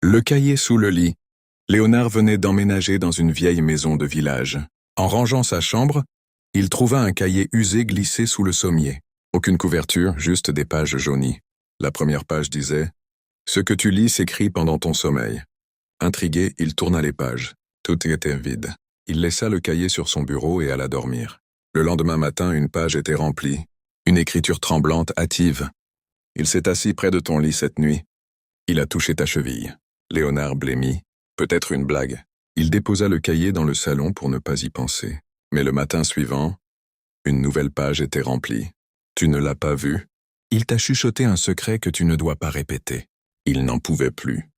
Le cahier sous le lit. Léonard venait d'emménager dans une vieille maison de village. En rangeant sa chambre, il trouva un cahier usé glissé sous le sommier. Aucune couverture, juste des pages jaunies. La première page disait « Ce que tu lis s'écrit pendant ton sommeil ». Intrigué, il tourna les pages. Tout était vide. Il laissa le cahier sur son bureau et alla dormir. Le lendemain matin, une page était remplie. Une écriture tremblante, hâtive. « Il s'est assis près de ton lit cette nuit. Il a touché ta cheville. » Léonard blêmit. Peut-être une blague. Il déposa le cahier dans le salon pour ne pas y penser. Mais le matin suivant, une nouvelle page était remplie. Tu ne l'as pas vu? Il t'a chuchoté un secret que tu ne dois pas répéter. Il n'en pouvait plus.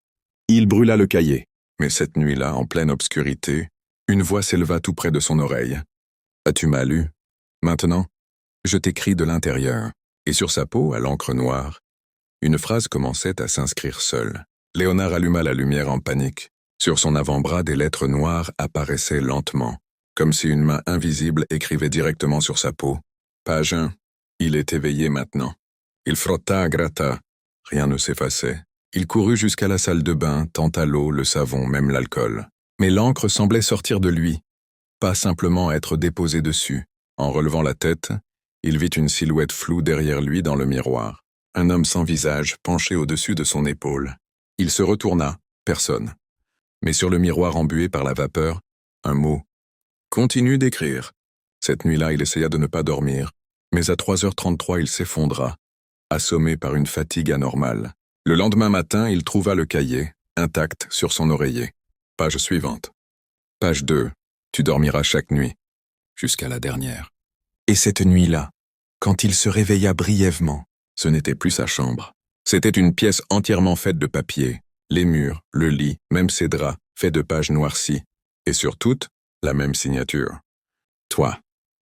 Il brûla le cahier. Mais cette nuit-là, en pleine obscurité, une voix s'éleva tout près de son oreille. As-tu mal lu? Maintenant, je t'écris de l'intérieur. Et sur sa peau, à l'encre noire, une phrase commençait à s'inscrire seule. Léonard alluma la lumière en panique. Sur son avant-bras, des lettres noires apparaissaient lentement, comme si une main invisible écrivait directement sur sa peau. Page 1. Il est éveillé maintenant. Il frotta, gratta. Rien ne s'effaçait. Il courut jusqu'à la salle de bain, tenta l'eau, le savon, même l'alcool. Mais l'encre semblait sortir de lui, pas simplement être déposée dessus. En relevant la tête, il vit une silhouette floue derrière lui dans le miroir. Un homme sans visage, penché au-dessus de son épaule. Il se retourna, personne. Mais sur le miroir embué par la vapeur, un mot. Continue d'écrire. Cette nuit-là, il essaya de ne pas dormir, mais à 3h33, il s'effondra, assommé par une fatigue anormale. Le lendemain matin, il trouva le cahier, intact, sur son oreiller. Page suivante. Page 2. Tu dormiras chaque nuit, jusqu'à la dernière. Et cette nuit-là, quand il se réveilla brièvement, ce n'était plus sa chambre. C'était une pièce entièrement faite de papier. Les murs, le lit, même ses draps, faits de pages noircies. Et sur toutes, la même signature. Toi.